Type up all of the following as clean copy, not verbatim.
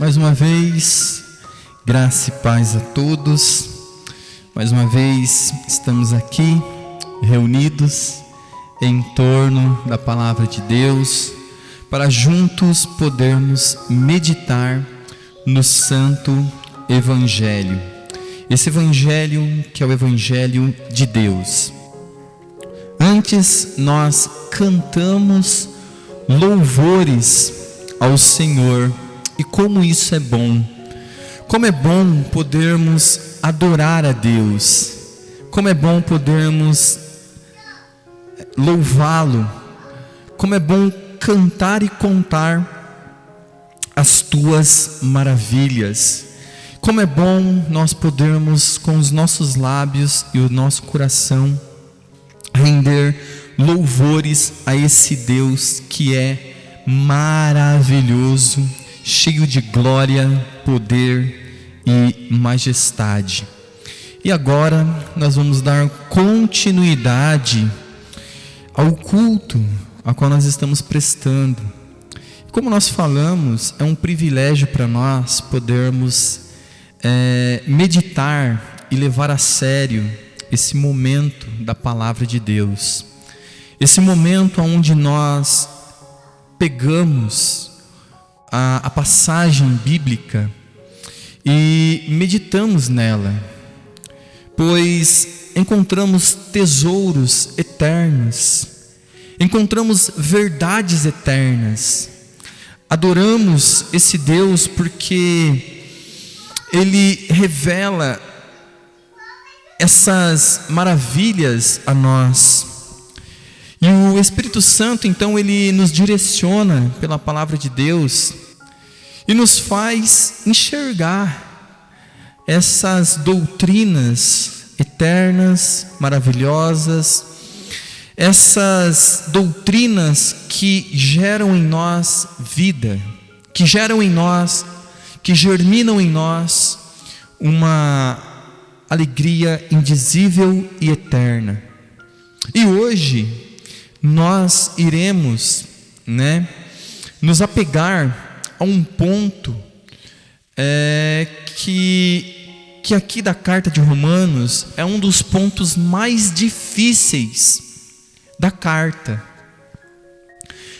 Mais uma vez, graça e paz a todos. Mais uma vez estamos aqui reunidos em torno da palavra de Deus para juntos podermos meditar no Santo Evangelho. Esse Evangelho que é o Evangelho de Deus. Antes nós cantamos louvores ao Senhor. E como isso é bom. Como é bom podermos adorar a Deus. Como é bom podermos louvá-lo. Como é bom cantar e contar as tuas maravilhas. Como é bom nós podermos com os nossos lábios e o nosso coração render louvores a esse Deus que é maravilhoso, cheio de glória, poder e majestade. E agora nós vamos dar continuidade ao culto a qual nós estamos prestando. Como nós falamos, é um privilégio para nós podermos meditar e levar a sério esse momento da palavra de Deus. Esse momento onde nós pegamos a passagem bíblica e meditamos nela, pois encontramos tesouros eternos, encontramos verdades eternas. Adoramos esse Deus porque Ele revela essas maravilhas a nós. E o Espírito Santo, então, Ele nos direciona pela palavra de Deus e nos faz enxergar essas doutrinas eternas, maravilhosas, essas doutrinas que geram em nós vida, que geram em nós, que germinam em nós uma alegria indizível e eterna. E hoje nós iremos, nos apegar a um ponto que aqui da carta de Romanos é um dos pontos mais difíceis da carta.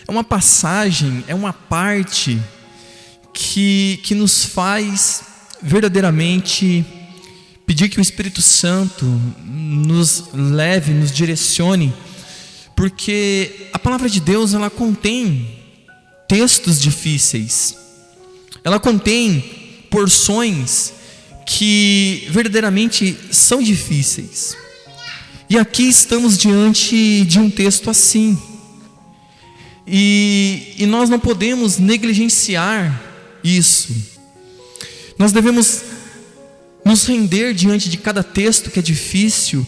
É uma passagem, é uma parte que nos faz verdadeiramente pedir que o Espírito Santo nos leve, nos direcione, porque a palavra de Deus, ela contém textos difíceis, ela contém porções que verdadeiramente são difíceis. E aqui estamos diante de um texto assim, e nós não podemos negligenciar isso. Nós devemos nos render diante de cada texto que é difícil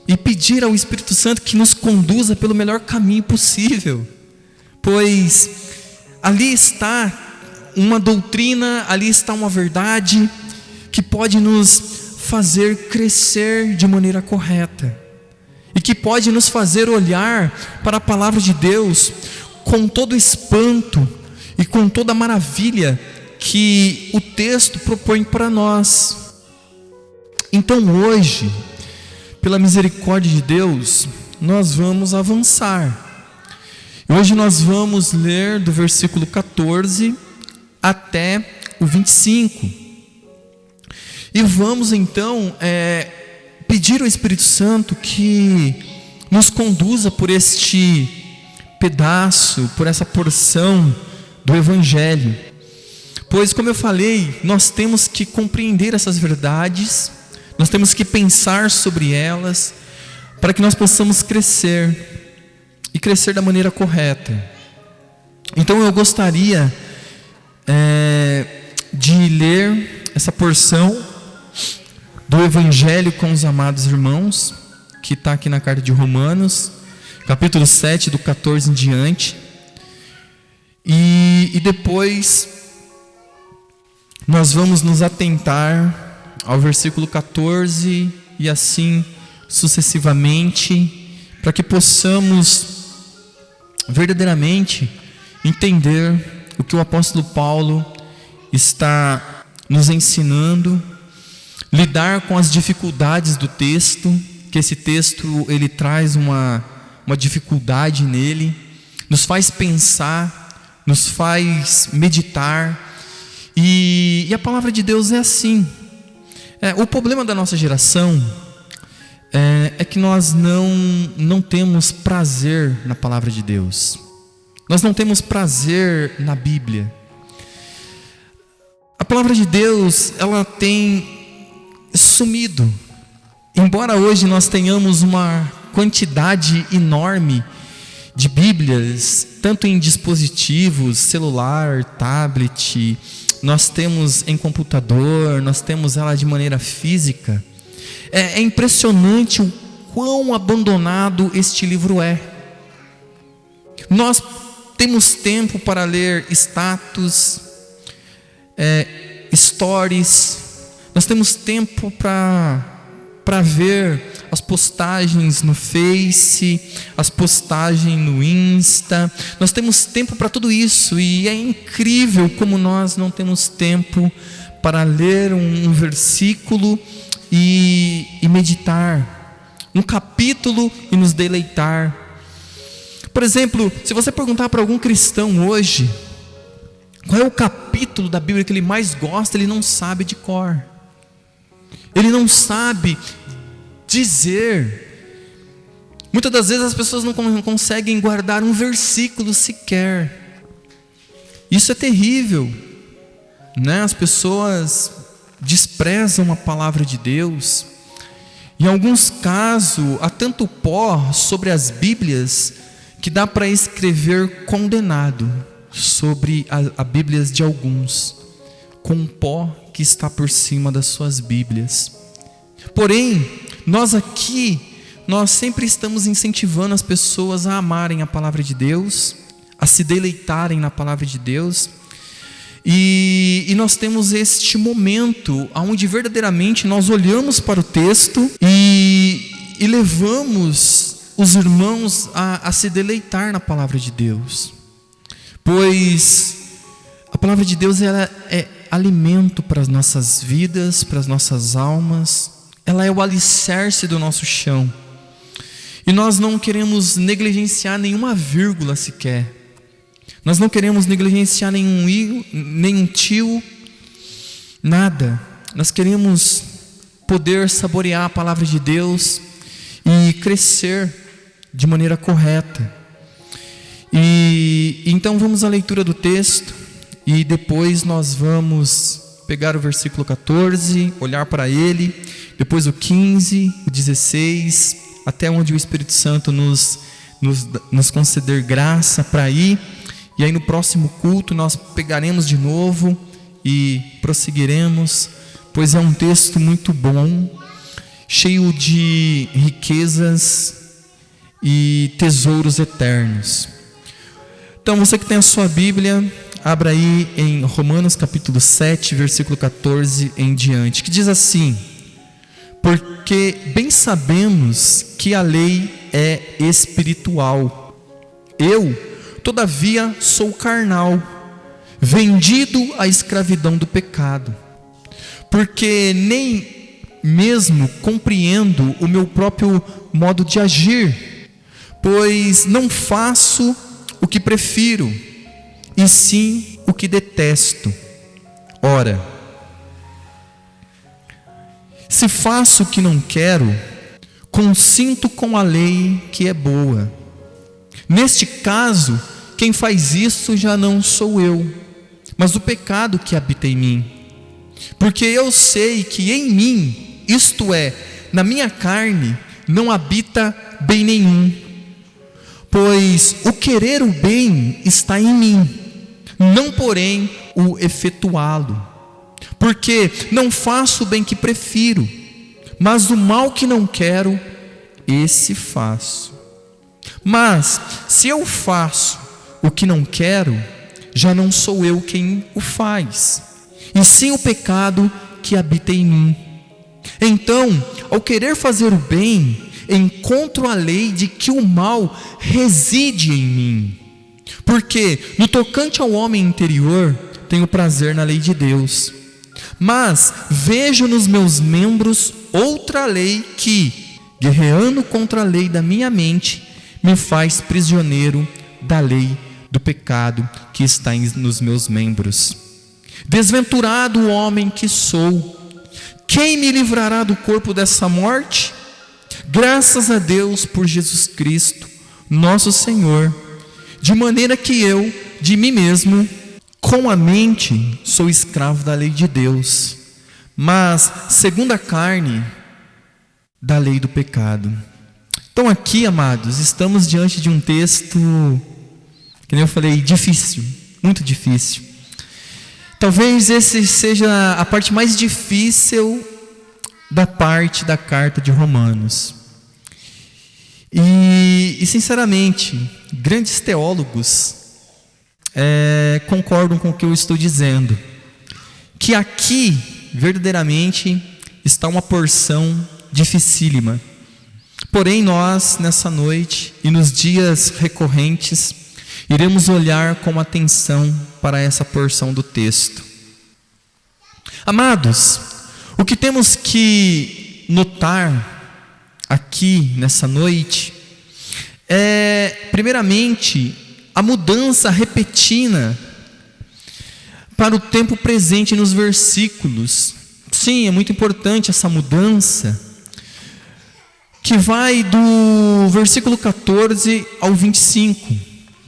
e pedir ao Espírito Santo que nos conduza pelo melhor caminho possível, pois ali está uma doutrina, ali está uma verdade que pode nos fazer crescer de maneira correta e que pode nos fazer olhar para a palavra de Deus com todo espanto e com toda a maravilha que o texto propõe para nós. Então hoje, pela misericórdia de Deus, nós vamos avançar. Hoje nós vamos ler do versículo 14 até o 25. E vamos então pedir ao Espírito Santo que nos conduza por este pedaço, por essa porção do Evangelho. Pois, como eu falei, nós temos que compreender essas verdades, nós temos que pensar sobre elas, para que nós possamos crescer, e crescer da maneira correta. Então eu gostaria de ler essa porção do Evangelho com os amados irmãos, que está aqui na carta de Romanos, capítulo 7, do 14 em diante, e depois nós vamos nos atentar ao versículo 14 e assim sucessivamente, para que possamos verdadeiramente entender o que o apóstolo Paulo está nos ensinando a lidar com as dificuldades do texto, que esse texto ele traz uma dificuldade nele, nos faz pensar, nos faz meditar, e a palavra de Deus é assim. O problema da nossa geração é que nós não temos prazer na palavra de Deus, nós não temos prazer na Bíblia. A palavra de Deus, ela tem sumido. Embora hoje nós tenhamos uma quantidade enorme de Bíblias, tanto em dispositivos, celular, tablet, nós temos em computador, nós temos ela de maneira física, é impressionante o quão abandonado este livro é. Nós temos tempo para ler status, stories, nós temos tempo para ver as postagens no Face, as postagens no Insta, nós temos tempo para tudo isso, e é incrível como nós não temos tempo para ler um versículo e meditar, um capítulo e nos deleitar. Por exemplo, se você perguntar para algum cristão hoje, qual é o capítulo da Bíblia que ele mais gosta, ele não sabe de cor. Ele não sabe dizer. Muitas das vezes as pessoas não conseguem guardar um versículo sequer. Isso é terrível, né? As pessoas desprezam a palavra de Deus. Em alguns casos, há tanto pó sobre as Bíblias que dá para escrever condenado sobre a Bíblias de alguns, com o pó que está por cima das suas Bíblias. Porém, nós sempre estamos incentivando as pessoas a amarem a palavra de Deus, a se deleitarem na palavra de Deus, e nós temos este momento onde verdadeiramente nós olhamos para o texto e levamos os irmãos a se deleitar na palavra de Deus, pois a palavra de Deus ela é alimento para as nossas vidas, para as nossas almas, ela é o alicerce do nosso chão, e nós não queremos negligenciar nenhuma vírgula sequer, nós não queremos negligenciar nenhum tio, nada. Nós queremos poder saborear a palavra de Deus e crescer de maneira correta. E então vamos à leitura do texto, e depois nós vamos pegar o versículo 14, olhar para ele, depois o 15, o 16, até onde o Espírito Santo nos conceder graça para ir. E aí no próximo culto nós pegaremos de novo e prosseguiremos, pois é um texto muito bom, cheio de riquezas e tesouros eternos. Então você que tem a sua Bíblia, abra aí em Romanos capítulo 7, versículo 14 em diante, que diz assim: porque bem sabemos que a lei é espiritual, eu todavia sou carnal, vendido à escravidão do pecado, porque nem mesmo compreendo o meu próprio modo de agir, pois não faço o que prefiro, e sim o que detesto. Ora, se faço o que não quero, consinto com a lei que é boa. Neste caso, quem faz isso já não sou eu, mas o pecado que habita em mim. Porque eu sei que em mim, isto é, na minha carne, não habita bem nenhum. Pois o querer o bem está em mim, não porém o efetuá-lo. Porque não faço o bem que prefiro, mas o mal que não quero, esse faço. Mas se eu faço o que não quero, já não sou eu quem o faz, e sim o pecado que habita em mim. Então, ao querer fazer o bem, encontro a lei de que o mal reside em mim. Porque no tocante ao homem interior, tenho prazer na lei de Deus. Mas vejo nos meus membros outra lei que, guerreando contra a lei da minha mente, me faz prisioneiro da lei do pecado que está nos meus membros. Desventurado o homem que sou, quem me livrará do corpo dessa morte? Graças a Deus por Jesus Cristo, nosso Senhor, de maneira que eu, de mim mesmo, com a mente, sou escravo da lei de Deus, mas, segundo a carne, da lei do pecado. Então aqui, amados, estamos diante de um texto, que nem eu falei, difícil, muito difícil. Talvez esse seja a parte mais difícil da parte da carta de Romanos. E sinceramente, grandes teólogos concordam com o que eu estou dizendo, que aqui verdadeiramente está uma porção dificílima. Porém nós nessa noite e nos dias recorrentes iremos olhar com atenção para essa porção do texto. Amados, o que temos que notar aqui nessa noite é, primeiramente, a mudança repentina para o tempo presente nos versículos. Sim, é muito importante essa mudança, que vai do versículo 14 ao 25.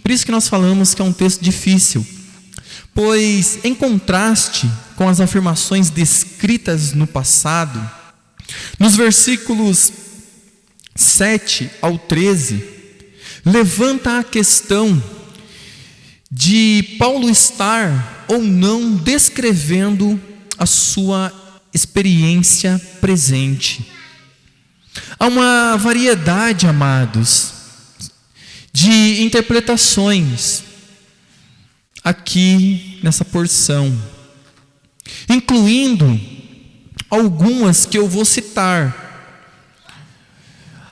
Por isso que nós falamos que é um texto difícil, pois em contraste com as afirmações descritas no passado, nos versículos 7 ao 13, levanta a questão de Paulo estar ou não descrevendo a sua experiência presente. Há uma variedade, amados, de interpretações aqui nessa porção, incluindo algumas que eu vou citar,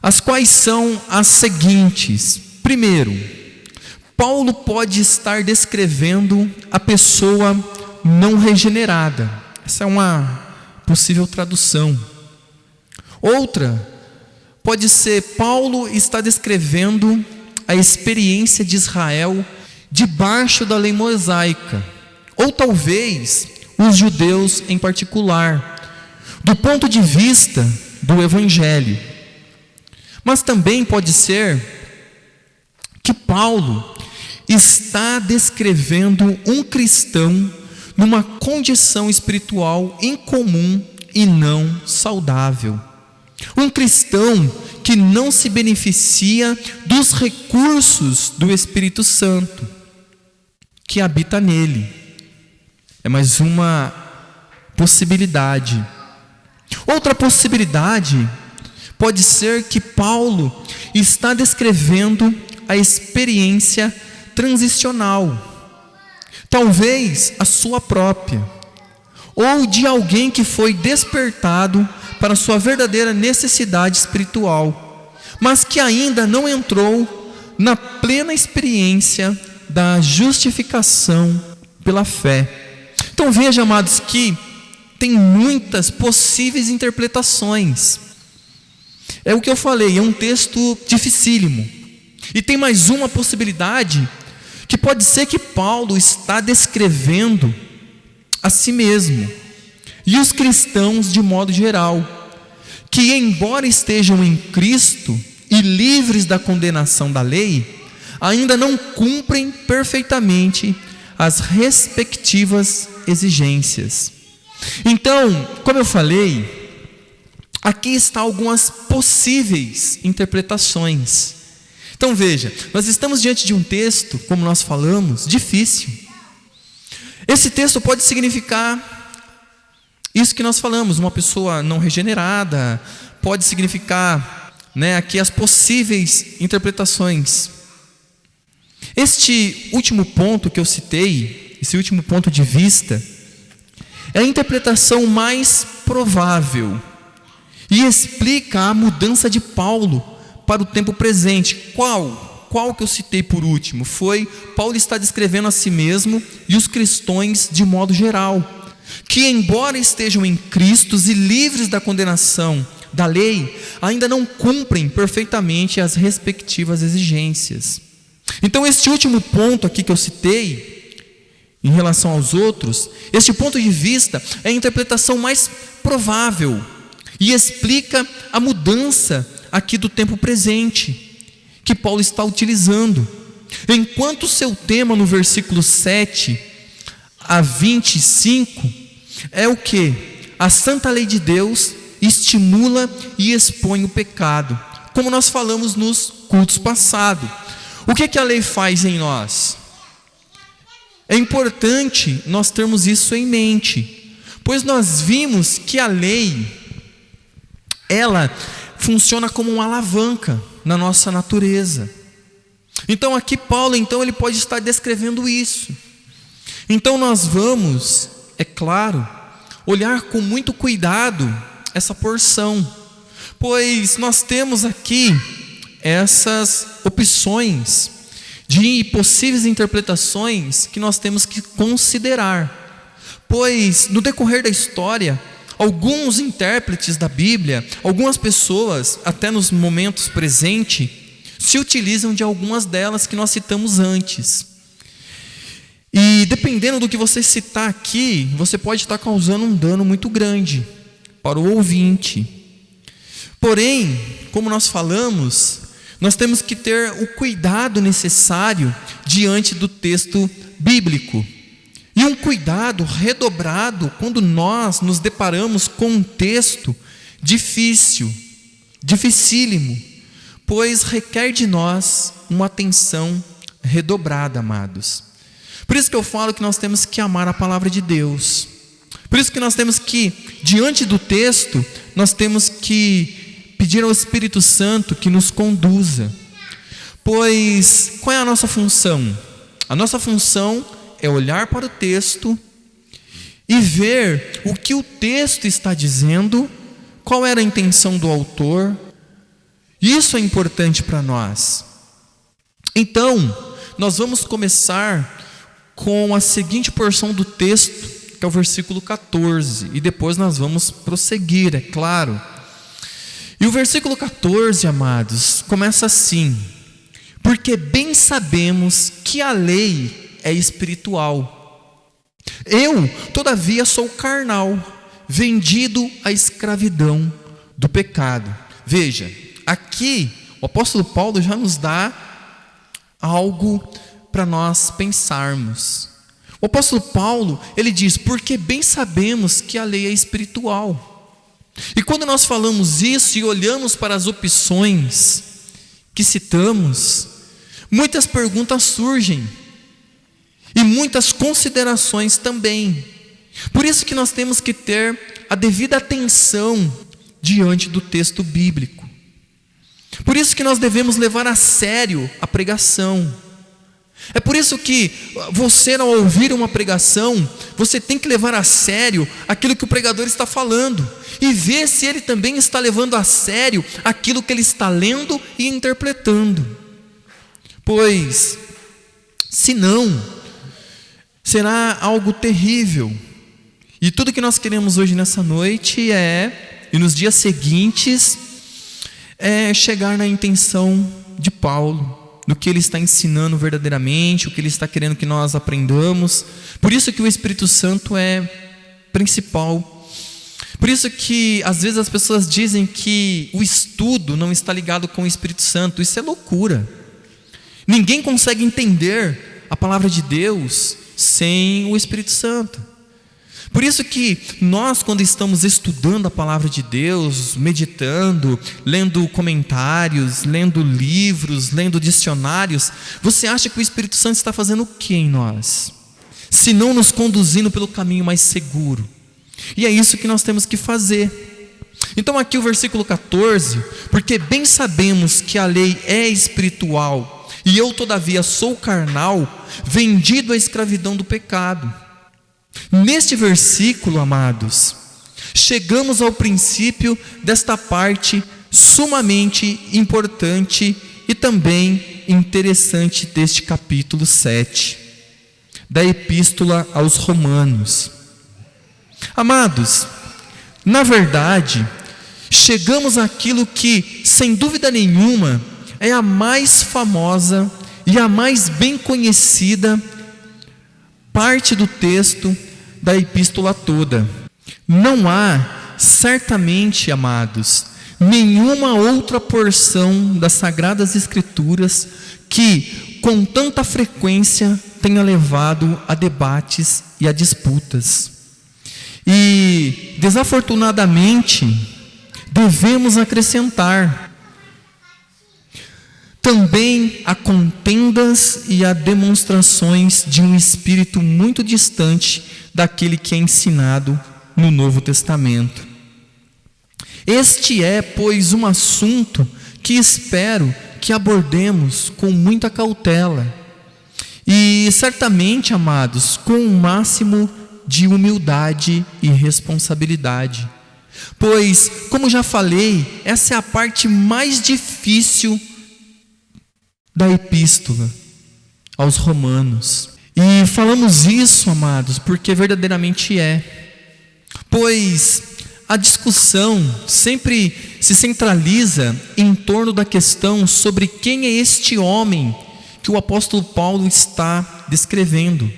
as quais são as seguintes. Primeiro, Paulo pode estar descrevendo a pessoa não regenerada. Essa é uma possível tradução. Outra pode ser: Paulo está descrevendo a experiência de Israel debaixo da lei mosaica, ou talvez os judeus em particular, do ponto de vista do Evangelho. Mas também pode ser que Paulo está descrevendo um cristão numa condição espiritual incomum e não saudável. Um cristão que não se beneficia dos recursos do Espírito Santo que habita nele. É mais uma possibilidade. Outra possibilidade pode ser que Paulo está descrevendo a experiência transicional, talvez a sua própria, ou de alguém que foi despertado para a sua verdadeira necessidade espiritual, mas que ainda não entrou na plena experiência da justificação pela fé. Então veja, amados, que tem muitas possíveis interpretações. É o que eu falei, é um texto dificílimo. E tem mais uma possibilidade, que pode ser que Paulo está descrevendo a si mesmo e os cristãos de modo geral, que embora estejam em Cristo e livres da condenação da lei, ainda não cumprem perfeitamente as respectivas exigências. Então, como eu falei, aqui estão algumas possíveis interpretações. Então veja, nós estamos diante de um texto, como nós falamos, difícil. Esse texto pode significar isso que nós falamos, uma pessoa não regenerada, pode significar, aqui as possíveis interpretações. Este último ponto que eu citei, esse último ponto de vista, é a interpretação mais provável e explica a mudança de Paulo para o tempo presente. Qual qual que eu citei por último? Paulo está descrevendo a si mesmo e os cristãos de modo geral, que embora estejam em Cristo e livres da condenação da lei, ainda não cumprem perfeitamente as respectivas exigências. Então este último ponto aqui que eu citei, em relação aos outros, este ponto de vista é a interpretação mais provável e explica a mudança aqui do tempo presente que Paulo está utilizando. Enquanto o seu tema no versículo 7 a 25 é o que? A santa lei de Deus estimula e expõe o pecado, como nós falamos nos cultos passados. O que a lei faz em nós? É importante nós termos isso em mente, pois nós vimos que a lei, ela funciona como uma alavanca na nossa natureza. Então aqui Paulo, ele pode estar descrevendo isso. Então nós vamos, é claro, olhar com muito cuidado essa porção, pois nós temos aqui essas opções de possíveis interpretações que nós temos que considerar, pois no decorrer da história, alguns intérpretes da Bíblia, algumas pessoas, até nos momentos presentes, se utilizam de algumas delas que nós citamos antes. E dependendo do que você citar aqui, você pode estar causando um dano muito grande para o ouvinte. Porém, como nós falamos, nós temos que ter o cuidado necessário diante do texto bíblico. E um cuidado redobrado quando nós nos deparamos com um texto dificílimo, pois requer de nós uma atenção redobrada, amados. Por isso que eu falo que nós temos que amar a palavra de Deus. Por isso que nós temos que, diante do texto, nós temos que pedir ao Espírito Santo que nos conduza. Pois, qual é a nossa função? A nossa função é olhar para o texto e ver o que o texto está dizendo, qual era a intenção do autor. Isso é importante para nós. Então, nós vamos começar com a seguinte porção do texto, que é o versículo 14, e depois nós vamos prosseguir, é claro. E o versículo 14, amados, começa assim: porque bem sabemos que a lei é espiritual. Eu, todavia, sou carnal, vendido à escravidão do pecado. Veja, aqui o apóstolo Paulo já nos dá algo para nós pensarmos. O apóstolo Paulo, ele diz: porque bem sabemos que a lei é espiritual. E quando nós falamos isso e olhamos para as opções que citamos, muitas perguntas surgem e muitas considerações também. Por isso que nós temos que ter a devida atenção diante do texto bíblico. Por isso que nós devemos levar a sério a pregação. É por isso que você, ao ouvir uma pregação, você tem que levar a sério aquilo que o pregador está falando e ver se ele também está levando a sério aquilo que ele está lendo e interpretando. Pois, senão, será algo terrível. E tudo que nós queremos hoje nessa noite e nos dias seguintes, é chegar na intenção de Paulo, no que ele está ensinando verdadeiramente, o que ele está querendo que nós aprendamos. Por isso que o Espírito Santo é principal. Por isso que às vezes as pessoas dizem que o estudo não está ligado com o Espírito Santo. Isso é loucura. Ninguém consegue entender a palavra de Deus sem o Espírito Santo. Por isso que nós, quando estamos estudando a palavra de Deus, meditando, lendo comentários, lendo livros, lendo dicionários, você acha que o Espírito Santo está fazendo o que em nós? Se não nos conduzindo pelo caminho mais seguro. E é isso que nós temos que fazer. Então aqui o versículo 14: porque bem sabemos que a lei é espiritual, e eu todavia sou carnal, vendido à escravidão do pecado. Neste versículo, amados, chegamos ao princípio desta parte sumamente importante e também interessante deste capítulo 7 da Epístola aos Romanos. Amados, na verdade, chegamos àquilo que, sem dúvida nenhuma, é a mais famosa e a mais bem conhecida parte do texto da epístola toda. Não há, certamente, amados, nenhuma outra porção das Sagradas Escrituras que, com tanta frequência, tenha levado a debates e a disputas. E, desafortunadamente, devemos acrescentar também a contendas e a demonstrações de um espírito muito distante daquele que é ensinado no Novo Testamento. Este é, pois, um assunto que espero que abordemos com muita cautela e, certamente, amados, com o máximo de humildade e responsabilidade. Pois, como já falei, essa é a parte mais difícil da epístola aos Romanos. E falamos isso, amados, porque verdadeiramente é. Pois a discussão sempre se centraliza em torno da questão sobre quem é este homem que o apóstolo Paulo está descrevendo,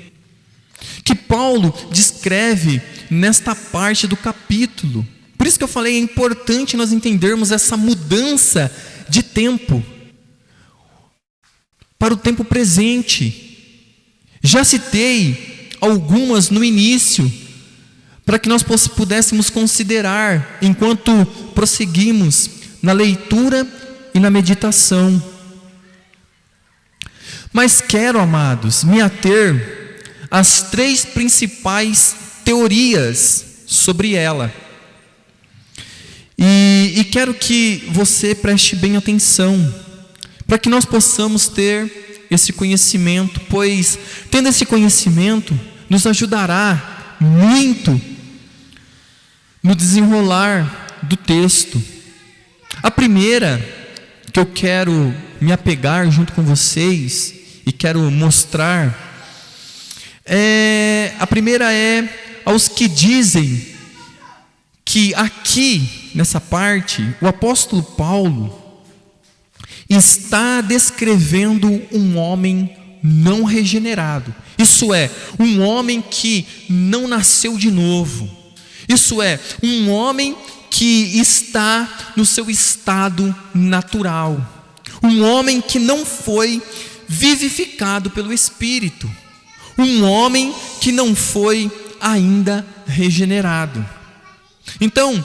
que Paulo descreve nesta parte do capítulo. Por isso que eu falei, é importante nós entendermos essa mudança de tempo para o tempo presente. Já citei algumas no início, para que nós pudéssemos considerar enquanto prosseguimos na leitura e na meditação. Mas quero, amados, me ater às 3 principais teorias sobre ela. E quero que você preste bem atenção, para que nós possamos ter esse conhecimento, pois tendo esse conhecimento nos ajudará muito no desenrolar do texto. A primeira que eu quero me apegar junto com vocês e quero mostrar a primeira é aos que dizem que aqui nessa parte o apóstolo Paulo está descrevendo um homem não regenerado. Isso é, um homem que não nasceu de novo. Isso é, um homem que está no seu estado natural. Um homem que não foi vivificado pelo Espírito. Um homem que não foi ainda regenerado. Então,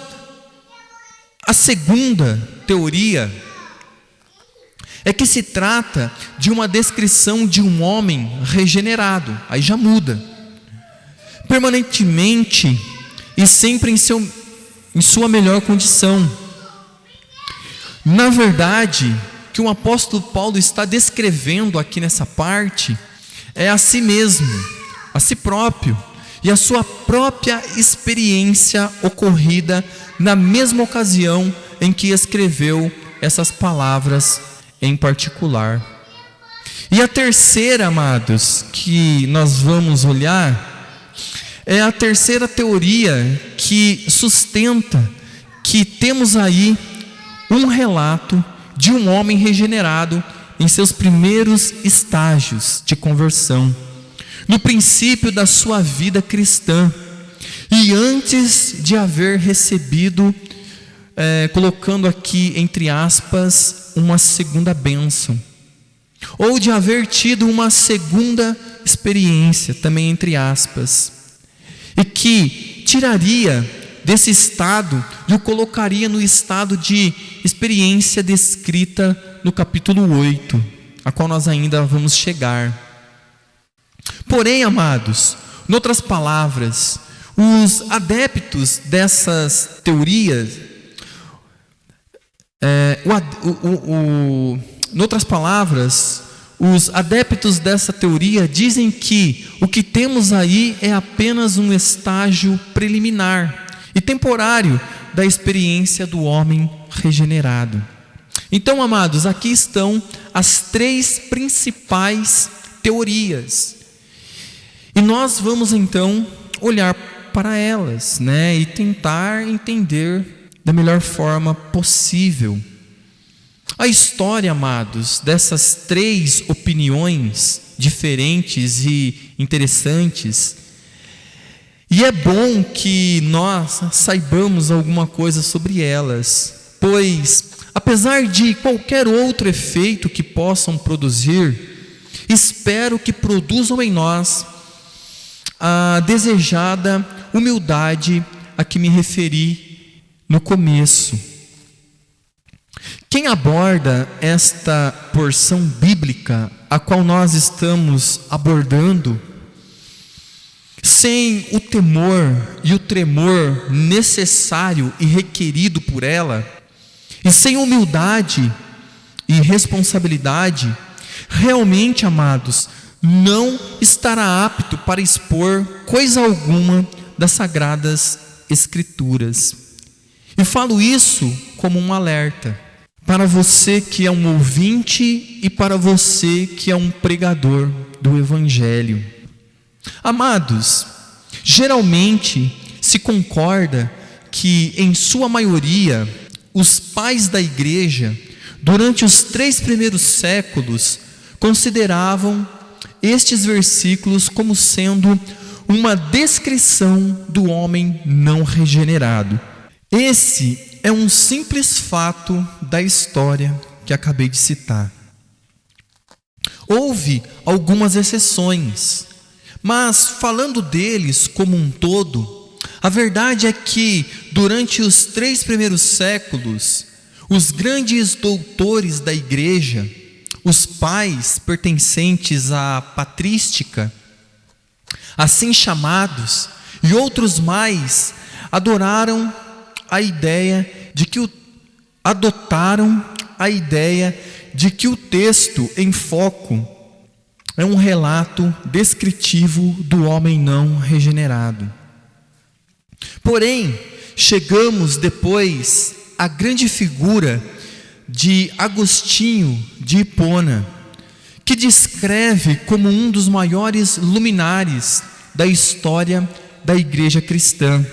a segunda teoria é que se trata de uma descrição de um homem regenerado. Aí já muda. Permanentemente e sempre em sua melhor condição. Na verdade, o que o apóstolo Paulo está descrevendo aqui nessa parte é a si mesmo, a si próprio e a sua própria experiência ocorrida na mesma ocasião em que escreveu essas palavras em particular. E a terceira, amados, que nós vamos olhar é a terceira teoria que sustenta que temos aí um relato de um homem regenerado em seus primeiros estágios de conversão, no princípio da sua vida cristã, e antes de haver recebido, colocando aqui entre aspas, uma segunda bênção, ou de haver tido uma segunda experiência, também entre aspas, e que tiraria desse estado e o colocaria no estado de experiência descrita no capítulo 8, a qual nós ainda vamos chegar. Porém, amados, em outras palavras, os adeptos dessas teorias, em outras palavras, os adeptos dessa teoria dizem que o que temos aí é apenas um estágio preliminar e temporário da experiência do homem regenerado. Então, amados, aqui estão as 3 principais teorias. E nós vamos então olhar para elas, e tentar entender da melhor forma possível. A história, amados, dessas 3 opiniões diferentes e interessantes, e é bom que nós saibamos alguma coisa sobre elas, pois, apesar de qualquer outro efeito que possam produzir, espero que produzam em nós a desejada humildade a que me referi no começo. Quem aborda esta porção bíblica a qual nós estamos abordando, sem o temor e o tremor necessário e requerido por ela, e sem humildade e responsabilidade, realmente, amados, não estará apto para expor coisa alguma das Sagradas Escrituras. E falo isso como um alerta para você que é um ouvinte e para você que é um pregador do Evangelho. Amados, geralmente se concorda que, em sua maioria, os pais da igreja, durante os 3 primeiros séculos, consideravam estes versículos como sendo uma descrição do homem não regenerado. Esse é um simples fato da história que acabei de citar. Houve algumas exceções, mas falando deles como um todo, a verdade é que durante os 3 primeiros séculos, os grandes doutores da igreja, os pais pertencentes à patrística, assim chamados, e outros mais, adotaram a ideia de que o texto em foco é um relato descritivo do homem não regenerado. Porém, chegamos depois à grande figura de Agostinho de Hipona, que descreve como um dos maiores luminares da história da igreja cristã,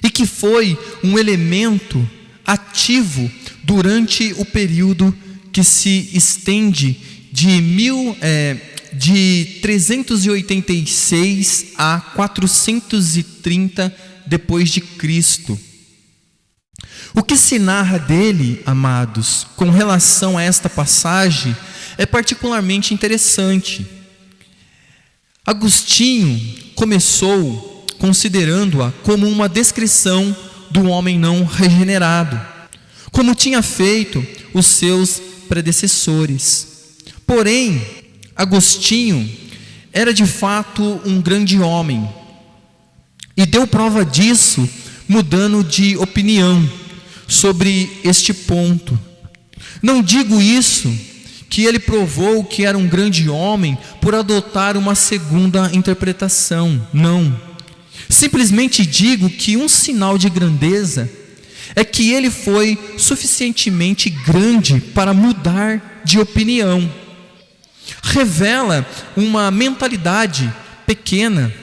e que foi um elemento ativo durante o período que se estende de 386 a 430 depois de Cristo. O que se narra dele, amados, com relação a esta passagem, é particularmente interessante. Agostinho começou considerando-a como uma descrição do homem não regenerado, como tinha feito os seus predecessores. Porém, Agostinho era de fato um grande homem, e deu prova disso mudando de opinião sobre este ponto. Não digo isso que ele provou que era um grande homem por adotar uma segunda interpretação, não. Simplesmente digo que um sinal de grandeza é que ele foi suficientemente grande para mudar de opinião. Revela uma mentalidade pequena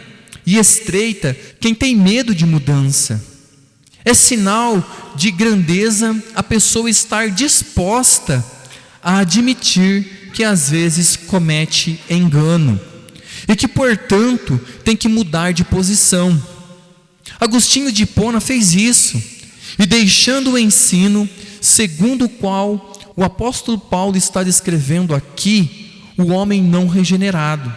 e estreita quem tem medo de mudança. É sinal de grandeza a pessoa estar disposta a admitir que às vezes comete engano e que, portanto, tem que mudar de posição. Agostinho de Hipona fez isso, e deixando o ensino segundo o qual o apóstolo Paulo está descrevendo aqui, o homem não regenerado.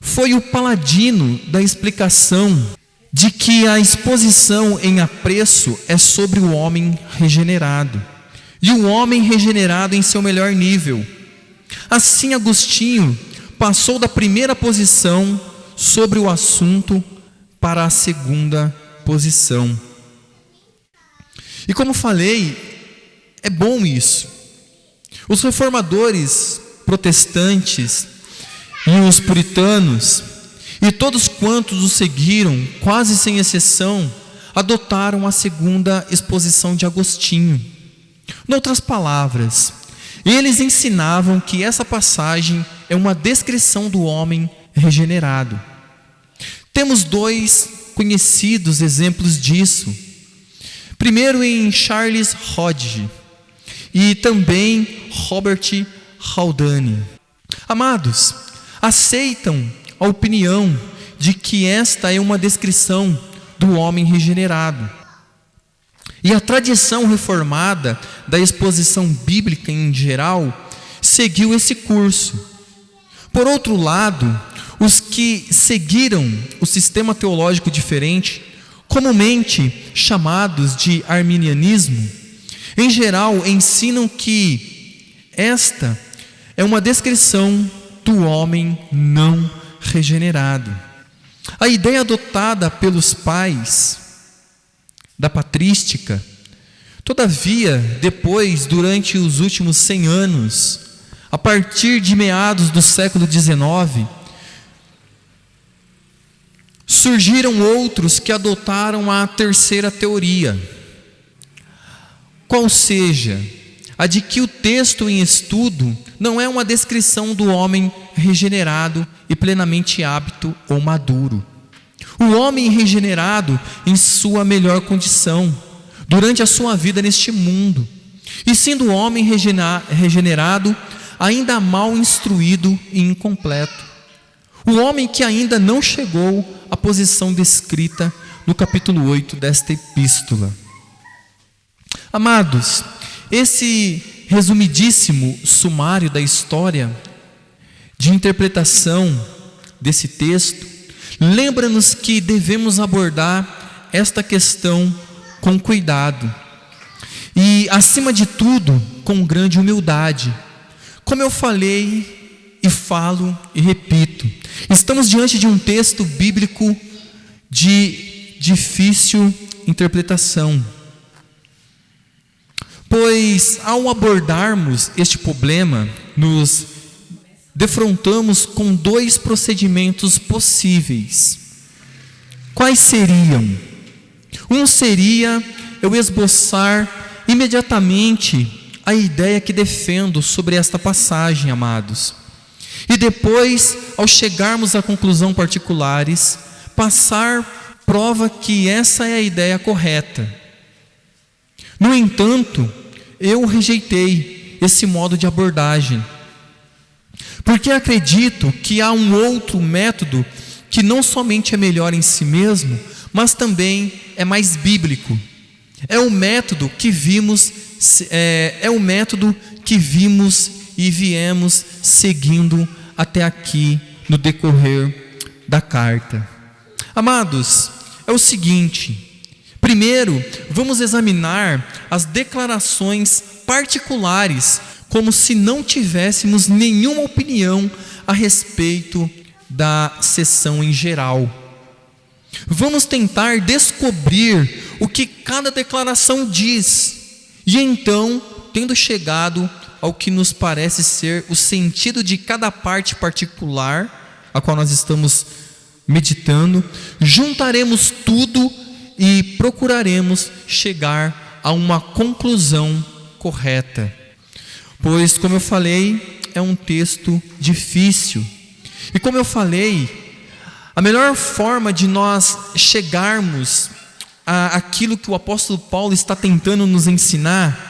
Foi o paladino da explicação de que a exposição em apreço é sobre o homem regenerado, e o homem regenerado em seu melhor nível. Assim, Agostinho passou da primeira posição sobre o assunto para a segunda posição. E como falei, é bom isso. Os reformadores protestantes e os puritanos, e todos quantos o seguiram, quase sem exceção, adotaram a segunda exposição de Agostinho. Noutras palavras, eles ensinavam que essa passagem é uma descrição do homem regenerado. Temos dois conhecidos exemplos disso. Primeiro em Charles Hodge e também Robert Haldane. Amados, aceitam a opinião de que esta é uma descrição do homem regenerado. E a tradição reformada da exposição bíblica em geral seguiu esse curso. Por outro lado, os que seguiram o sistema teológico diferente, comumente chamados de arminianismo, em geral ensinam que esta é uma descrição do homem não regenerado. A ideia adotada pelos pais da patrística, todavia, depois, durante os últimos 100 anos, a partir de meados do século XIX, surgiram outros que adotaram a terceira teoria, qual seja, a de que o texto em estudo não é uma descrição do homem regenerado e plenamente apto ou maduro. O homem regenerado em sua melhor condição, durante a sua vida neste mundo, e sendo o homem regenerado, ainda mal instruído e incompleto. O homem que ainda não chegou à posição descrita no capítulo 8 desta epístola. Amados, esse resumidíssimo sumário da história de interpretação desse texto lembra-nos que devemos abordar esta questão com cuidado e, acima de tudo, com grande humildade. Como eu falei e falo e repito, estamos diante de um texto bíblico de difícil interpretação, pois ao abordarmos este problema, nos defrontamos com dois procedimentos possíveis. Quais seriam? Um seria eu esboçar imediatamente a ideia que defendo sobre esta passagem, amados. E depois, ao chegarmos a conclusões particulares, passar prova que essa é a ideia correta. No entanto, eu rejeitei esse modo de abordagem, porque acredito que há um outro método que não somente é melhor em si mesmo, mas também é mais bíblico. É o método que vimos e viemos seguindo até aqui no decorrer da carta. Amados, é o seguinte: primeiro, vamos examinar as declarações particulares, como se não tivéssemos nenhuma opinião a respeito da sessão em geral. Vamos tentar descobrir o que cada declaração diz, e então, tendo chegado ao que nos parece ser o sentido de cada parte particular, a qual nós estamos meditando, juntaremos tudo e procuraremos chegar a uma conclusão correta. Pois, como eu falei, é um texto difícil. E como eu falei, a melhor forma de nós chegarmos àquilo que o apóstolo Paulo está tentando nos ensinar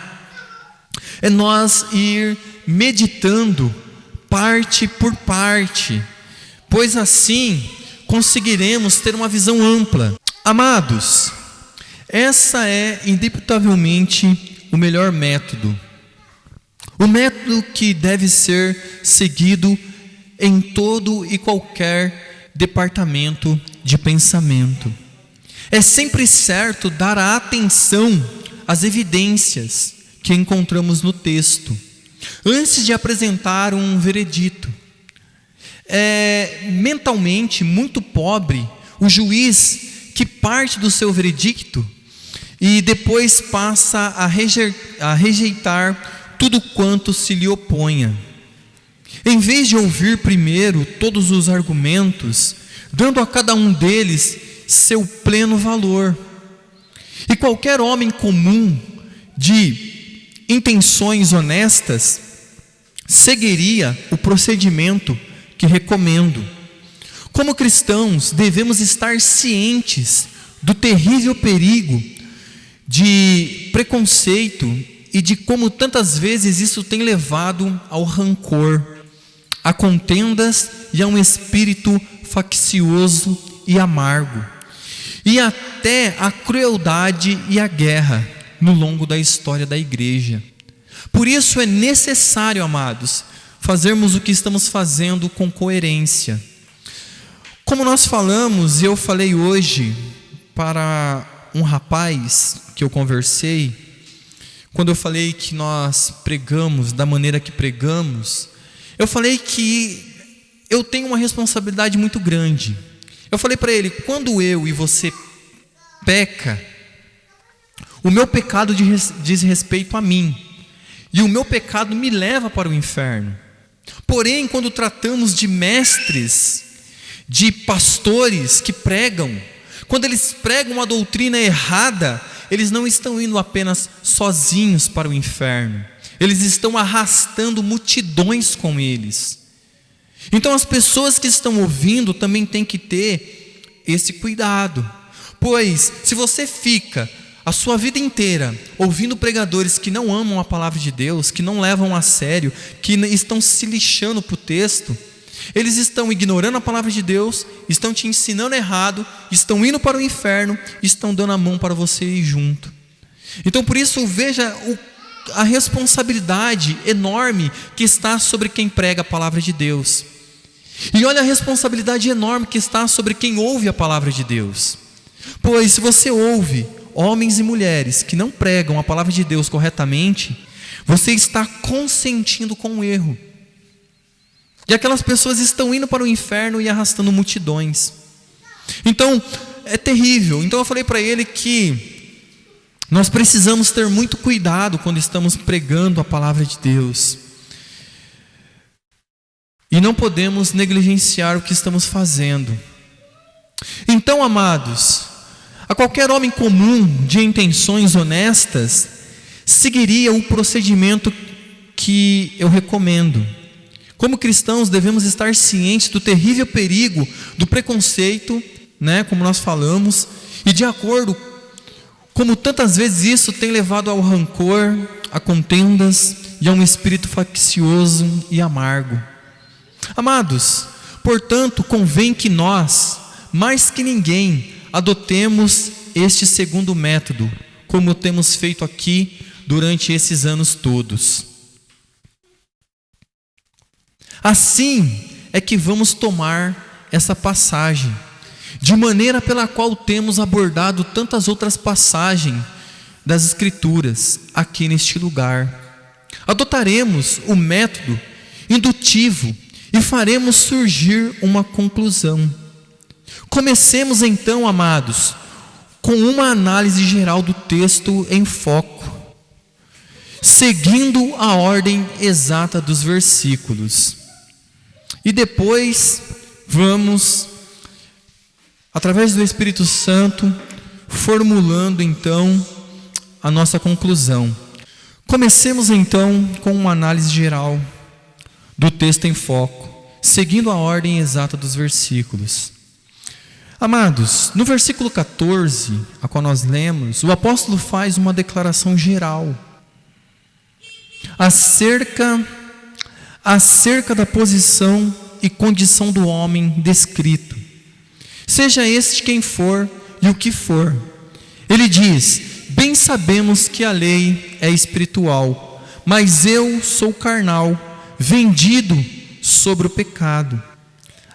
é nós ir meditando parte por parte, pois assim conseguiremos ter uma visão ampla. Amados, essa é indubitavelmente o melhor método. O método que deve ser seguido em todo e qualquer departamento de pensamento. É sempre certo dar a atenção às evidências que encontramos no texto, antes de apresentar um veredito. É mentalmente muito pobre o juiz que parte do seu veredicto e depois passa a rejeitar tudo quanto se lhe oponha. Em vez de ouvir primeiro todos os argumentos, dando a cada um deles seu pleno valor. E qualquer homem comum de intenções honestas, seguiria o procedimento que recomendo. Como cristãos, devemos estar cientes do terrível perigo de preconceito e de como tantas vezes isso tem levado ao rancor, a contendas e a um espírito faccioso e amargo, e até a crueldade e a guerra no longo da história da igreja. Por isso é necessário, amados, fazermos o que estamos fazendo com coerência. Como nós falamos, eu falei hoje para um rapaz que eu conversei, quando eu falei que nós pregamos da maneira que pregamos, eu falei que eu tenho uma responsabilidade muito grande. Eu falei para ele, quando eu e você peca, o meu pecado diz respeito a mim, e o meu pecado me leva para o inferno. Porém, quando tratamos de mestres, de pastores que pregam, quando eles pregam uma doutrina errada, eles não estão indo apenas sozinhos para o inferno, eles estão arrastando multidões com eles. Então as pessoas que estão ouvindo também têm que ter esse cuidado, pois se você fica a sua vida inteira ouvindo pregadores que não amam a palavra de Deus, que não levam a sério, que estão se lixando para o texto, eles estão ignorando a palavra de Deus, estão te ensinando errado, estão indo para o inferno, estão dando a mão para você ir junto. Então por isso veja a responsabilidade enorme que está sobre quem prega a palavra de Deus, e olha a responsabilidade enorme que está sobre quem ouve a palavra de Deus. Pois se você ouve homens e mulheres que não pregam a palavra de Deus corretamente, você está consentindo com o erro, e aquelas pessoas estão indo para o inferno e arrastando multidões. Então é terrível. Então eu falei para ele que nós precisamos ter muito cuidado quando estamos pregando a palavra de Deus, e não podemos negligenciar o que estamos fazendo. Então, amados, a qualquer homem comum de intenções honestas seguiria o procedimento que eu recomendo. Como cristãos devemos estar cientes do terrível perigo do preconceito, como nós falamos, e de acordo como tantas vezes isso tem levado ao rancor, a contendas e a um espírito faccioso e amargo. Amados, portanto, convém que nós, mais que ninguém, adotemos este segundo método, como temos feito aqui durante esses anos todos. Assim é que vamos tomar essa passagem, de maneira pela qual temos abordado tantas outras passagens das Escrituras aqui neste lugar. Adotaremos o método indutivo e faremos surgir uma conclusão. Comecemos então, amados, com uma análise geral do texto em foco, seguindo a ordem exata dos versículos. E depois vamos, através do Espírito Santo, formulando então a nossa conclusão. Comecemos então com uma análise geral do texto em foco, seguindo a ordem exata dos versículos. Amados, no versículo 14, a qual nós lemos, o apóstolo faz uma declaração geral acerca da posição e condição do homem descrito, seja este quem for e o que for. Ele diz: bem sabemos que a lei é espiritual, mas eu sou carnal, vendido sobre o pecado.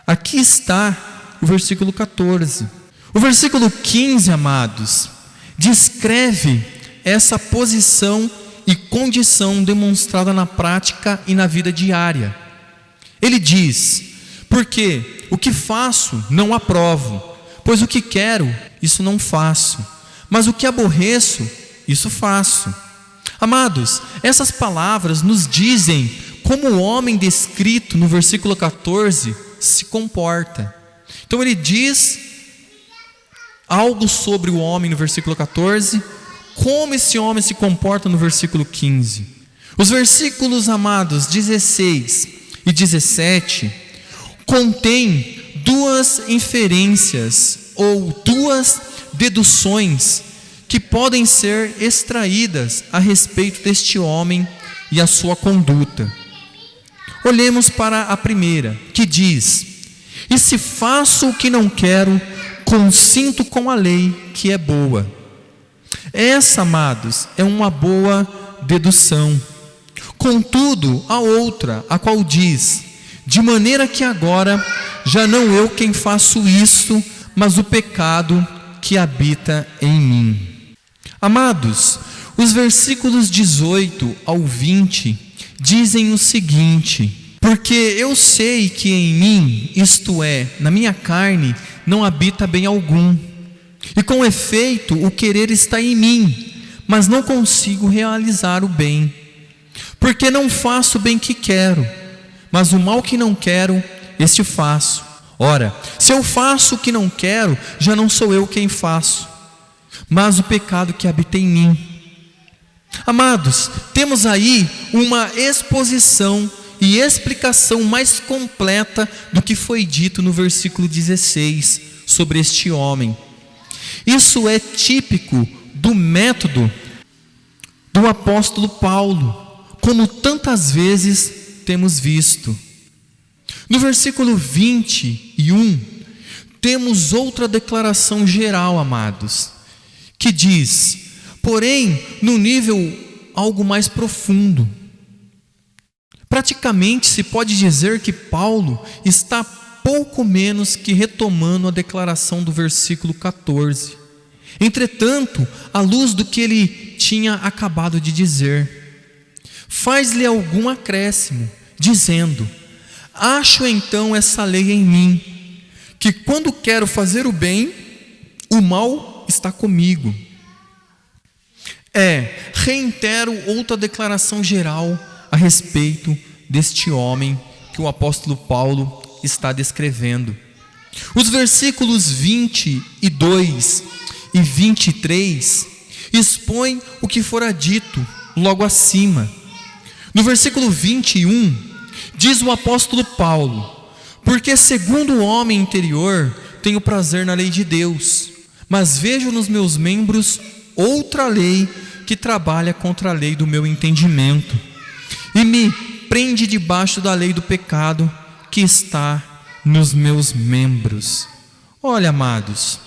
Aqui está o versículo 14. O versículo 15, amados, descreve essa posição e condição demonstrada na prática e na vida diária. Ele diz: porque o que faço não aprovo, pois o que quero, isso não faço, mas o que aborreço, isso faço. Amados, essas palavras nos dizem como o homem descrito no versículo 14 se comporta. Então ele diz algo sobre o homem no versículo 14, como esse homem se comporta no versículo 15. Os versículos, amados, 16 e 17 contêm duas inferências ou duas deduções que podem ser extraídas a respeito deste homem e a sua conduta. Olhemos para a primeira, que diz: e se faço o que não quero, consinto com a lei que é boa. Essa, amados, é uma boa dedução. Contudo, a outra, a qual diz: de maneira que agora já não eu quem faço isso, mas o pecado que habita em mim. Amados, os versículos 18 ao 20 dizem o seguinte: porque eu sei que em mim, isto é, na minha carne, não habita bem algum. E com efeito, o querer está em mim, mas não consigo realizar o bem. Porque não faço o bem que quero, mas o mal que não quero, este faço. Ora, se eu faço o que não quero, já não sou eu quem faço, mas o pecado que habita em mim. Amados, temos aí uma exposição e explicação mais completa do que foi dito no versículo 16 sobre este homem. Isso é típico do método do apóstolo Paulo, como tantas vezes temos visto. No versículo 21, temos outra declaração geral, amados, que diz, porém, no nível algo mais profundo. Praticamente se pode dizer que Paulo está pouco menos que retomando a declaração do versículo 14. Entretanto, à luz do que ele tinha acabado de dizer, faz-lhe algum acréscimo, dizendo: acho então essa lei em mim, que quando quero fazer o bem, o mal está comigo. Reitero outra declaração geral a respeito deste homem que o apóstolo Paulo está descrevendo. Os versículos 22 e 23 expõem o que fora dito logo acima. No versículo 21, diz o apóstolo Paulo: porque segundo o homem interior tenho prazer na lei de Deus, mas vejo nos meus membros outra lei que trabalha contra a lei do meu entendimento e me prende debaixo da lei do pecado que está nos meus membros. Olha, amados,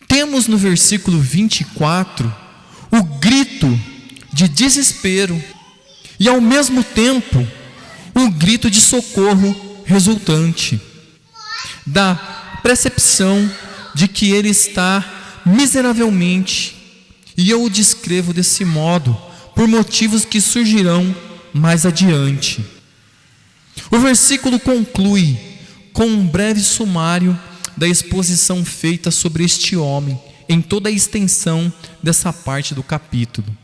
temos no versículo 24 o grito de desespero e ao mesmo tempo um grito de socorro resultante da percepção de que ele está miseravelmente, e eu o descrevo desse modo por motivos que surgirão mais adiante. O versículo conclui com um breve sumário da exposição feita sobre este homem em toda a extensão dessa parte do capítulo.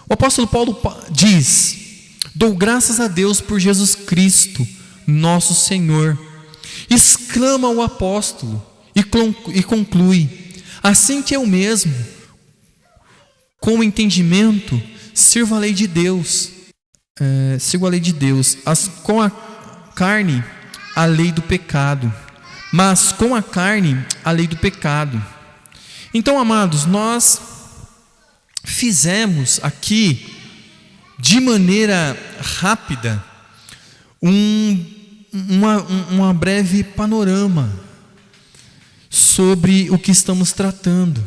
O apóstolo Paulo diz: dou graças a Deus por Jesus Cristo, nosso Senhor. Exclama o apóstolo e conclui: assim que eu mesmo, com o entendimento, sirvo a lei de Deus, com a carne a lei do pecado, mas com a carne a lei do pecado. Então, amados, nós fizemos aqui de maneira rápida uma breve panorama sobre o que estamos tratando.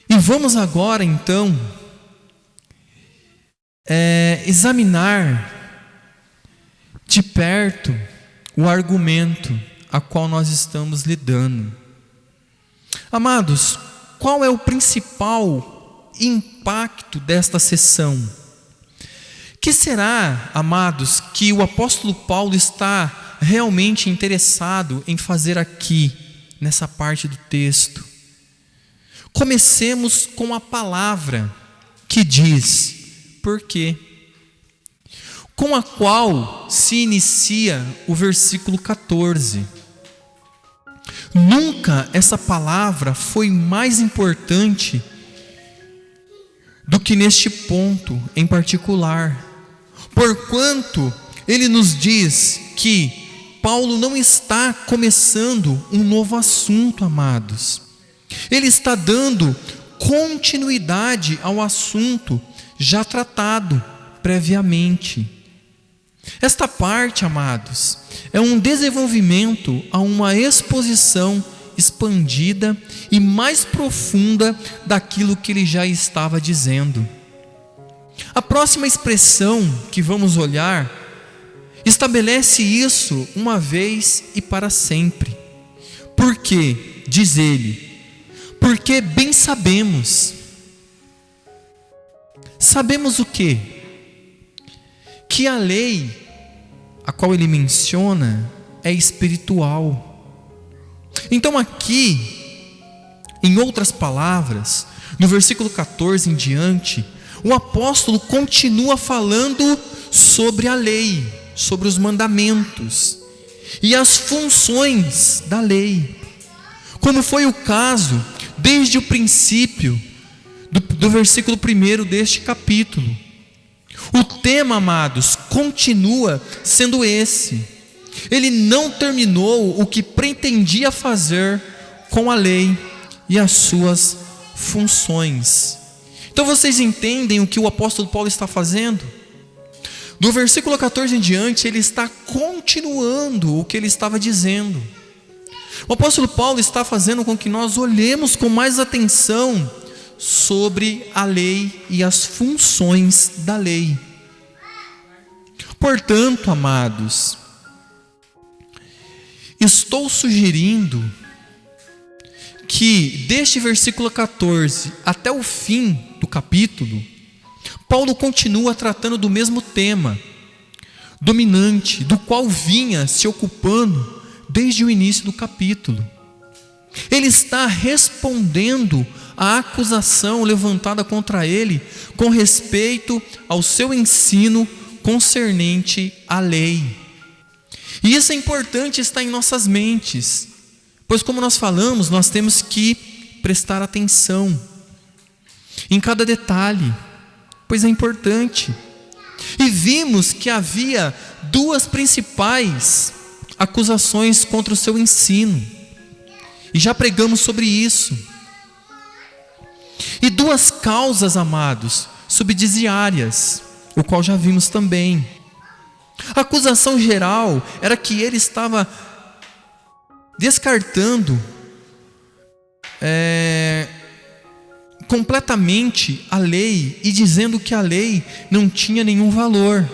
E vamos agora então examinar de perto o argumento a qual nós estamos lidando. Amados, qual é o principal impacto desta sessão? Que será, amados, que o apóstolo Paulo está realmente interessado em fazer aqui, nessa parte do texto? Comecemos com a palavra que diz por quê, com a qual se inicia o versículo 14. Nunca essa palavra foi mais importante do que neste ponto em particular, porquanto ele nos diz que Paulo não está começando um novo assunto, amados. Ele está dando continuidade ao assunto já tratado previamente. Esta parte, amados, é um desenvolvimento a uma exposição expandida e mais profunda daquilo que ele já estava dizendo. A próxima expressão que vamos olhar estabelece isso uma vez e para sempre. Por quê? Diz ele, porque bem sabemos o quê? Que a lei a qual ele menciona é espiritual. Então aqui, em outras palavras, no versículo 14 em diante, o apóstolo continua falando sobre a lei, sobre os mandamentos e as funções da lei, como foi o caso desde o princípio do versículo 1 deste capítulo. O tema, amados, continua sendo esse. Ele não terminou o que pretendia fazer com a lei e as suas funções. Então vocês entendem o que o apóstolo Paulo está fazendo? Do versículo 14 em diante, ele está continuando o que ele estava dizendo. O apóstolo Paulo está fazendo com que nós olhemos com mais atenção sobre a lei e as funções da lei. Portanto, amados, estou sugerindo que deste versículo 14 até o fim do capítulo, Paulo continua tratando do mesmo tema dominante, do qual vinha se ocupando desde o início do capítulo. Ele está respondendo à acusação levantada contra ele com respeito ao seu ensino concernente à lei. E isso é importante estar em nossas mentes, pois como nós falamos, nós temos que prestar atenção em cada detalhe, pois é importante. E vimos que havia duas principais acusações contra o seu ensino, e já pregamos sobre isso. E duas causas, amados, subsidiárias, o qual já vimos também. A acusação geral era que ele estava descartando completamente a lei e dizendo que a lei não tinha nenhum valor.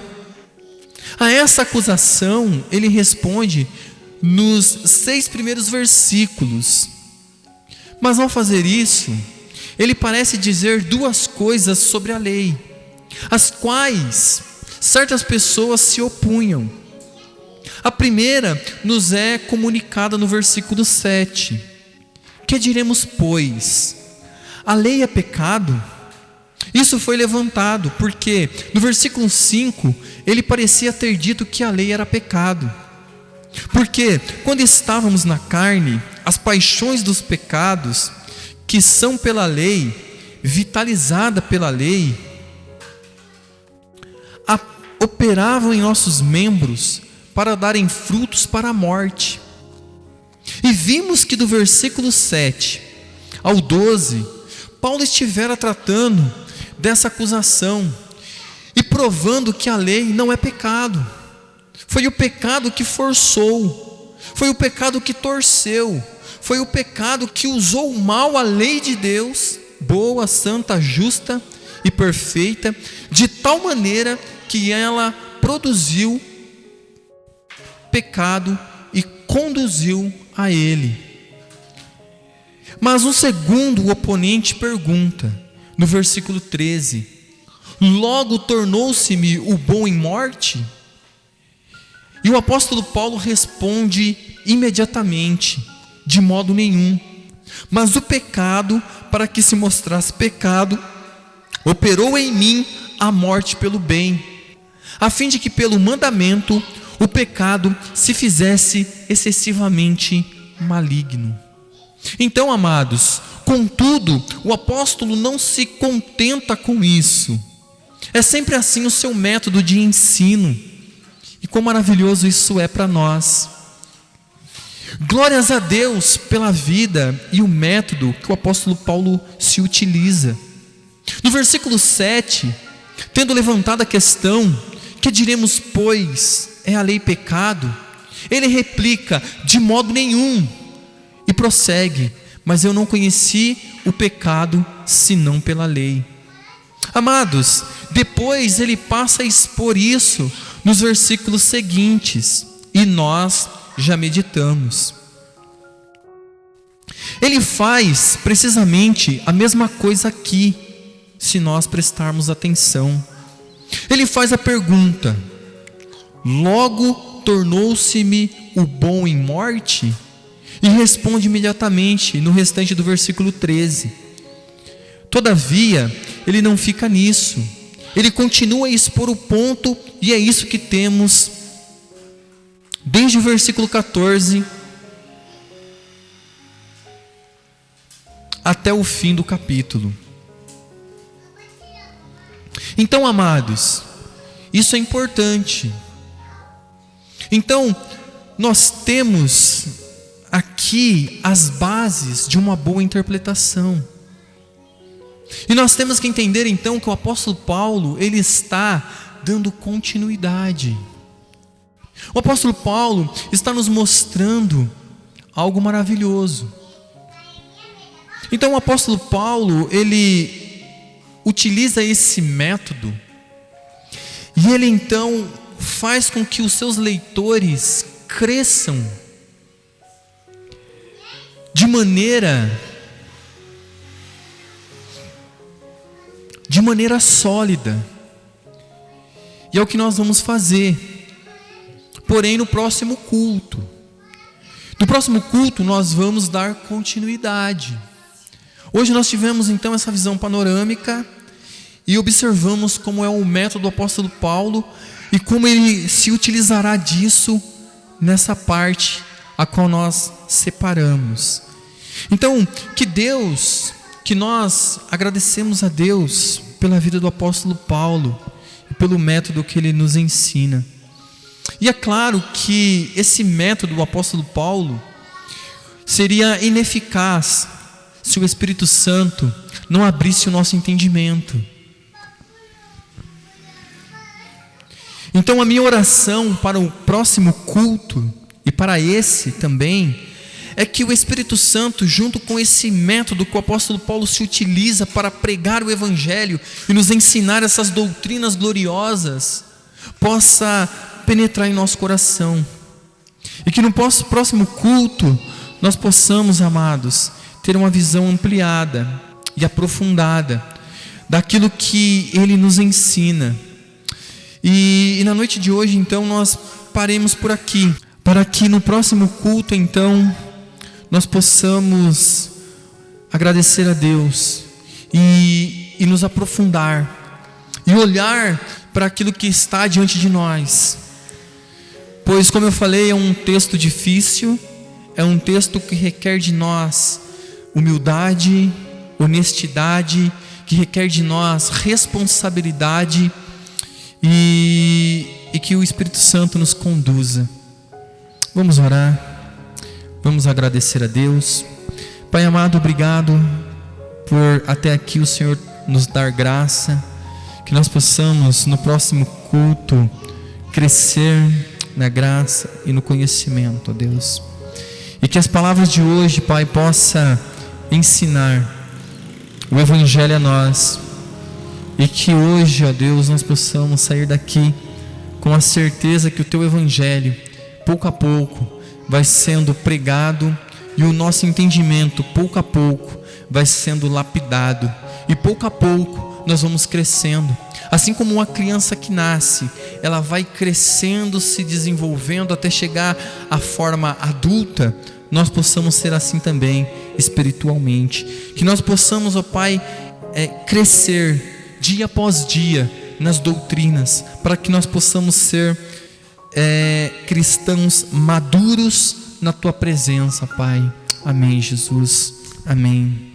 A essa acusação ele responde nos 6 primeiros versículos. Mas ao fazer isso, ele parece dizer duas coisas sobre a lei, as quais certas pessoas se opunham. A primeira nos é comunicada no versículo 7. Que diremos, pois? A lei é pecado? Isso foi levantado porque no versículo 5 ele parecia ter dito que a lei era pecado. Porque quando estávamos na carne, as paixões dos pecados, que são pela lei, vitalizada pela lei, operavam em nossos membros para darem frutos para a morte. E vimos que do versículo 7 ao 12, Paulo estivera tratando dessa acusação e provando que a lei não é pecado. Foi o pecado que forçou, foi o pecado que torceu, foi o pecado que usou mal a lei de Deus, boa, santa, justa e perfeita, de tal maneira que ela produziu pecado e conduziu a ele. Mas um segundo oponente pergunta, no versículo 13: logo tornou-se-me o bom em morte? E o apóstolo Paulo responde imediatamente: de modo nenhum. Mas o pecado, para que se mostrasse pecado, operou em mim a morte pelo bem, a fim de que pelo mandamento o pecado se fizesse excessivamente maligno. Então, amados, contudo, o apóstolo não se contenta com isso. É sempre assim o seu método de ensino. E quão maravilhoso isso é para nós. Glórias a Deus pela vida e o método que o apóstolo Paulo se utiliza. No versículo 7, tendo levantado a questão, que diremos, pois, é a lei pecado? Ele replica, de modo nenhum, e prossegue, mas eu não conheci o pecado senão pela lei. Amados, depois ele passa a expor isso nos versículos seguintes, e nós já meditamos. Ele faz precisamente a mesma coisa aqui, se nós prestarmos atenção. Ele faz a pergunta: logo tornou-se-me o bom em morte? E responde imediatamente no restante do versículo 13. Todavia, ele não fica nisso. Ele continua a expor o ponto, e é isso que temos desde o versículo 14 até o fim do capítulo. Então, amados, isso é importante. Então, nós temos aqui as bases de uma boa interpretação. E nós temos que entender então que o apóstolo Paulo, ele está dando continuidade. O apóstolo Paulo está nos mostrando algo maravilhoso. Então o apóstolo Paulo, ele utiliza esse método, e ele então faz com que os seus leitores cresçam de maneira sólida. E é o que nós vamos fazer. Porém, no próximo culto, nós vamos dar continuidade. Hoje nós tivemos então essa visão panorâmica e observamos como é o método do apóstolo Paulo e como ele se utilizará disso nessa parte a qual nós separamos. Então, que nós agradecemos a Deus pela vida do apóstolo Paulo e pelo método que ele nos ensina. E é claro que esse método do apóstolo Paulo seria ineficaz se o Espírito Santo não abrisse o nosso entendimento. Então a minha oração para o próximo culto e para esse também é que o Espírito Santo, junto com esse método que o apóstolo Paulo se utiliza para pregar o Evangelho e nos ensinar essas doutrinas gloriosas, possa penetrar em nosso coração. E que no próximo culto nós possamos, amados, ter uma visão ampliada e aprofundada daquilo que ele nos ensina. E na noite de hoje, então, nós paremos por aqui, para que no próximo culto, então, nós possamos agradecer a Deus e nos aprofundar e olhar para aquilo que está diante de nós. Pois, como eu falei, é um texto difícil, é um texto que requer de nós humildade, honestidade, que requer de nós responsabilidade e que o Espírito Santo nos conduza. Vamos orar, vamos agradecer a Deus. Pai amado, obrigado por até aqui o Senhor nos dar graça, que nós possamos no próximo culto crescer na graça e no conhecimento, ó Deus. E que as palavras de hoje, Pai, possa ensinar o Evangelho a nós. E que hoje, ó Deus, nós possamos sair daqui com a certeza que o Teu Evangelho, pouco a pouco, vai sendo pregado e o nosso entendimento, pouco a pouco, vai sendo lapidado. E pouco a pouco nós vamos crescendo. Assim como uma criança que nasce, ela vai crescendo, se desenvolvendo até chegar à forma adulta, nós possamos ser assim também espiritualmente. Que nós possamos, ó Pai, crescer dia após dia nas doutrinas, para que nós possamos ser cristãos maduros na tua presença, Pai. Amém, Jesus. Amém.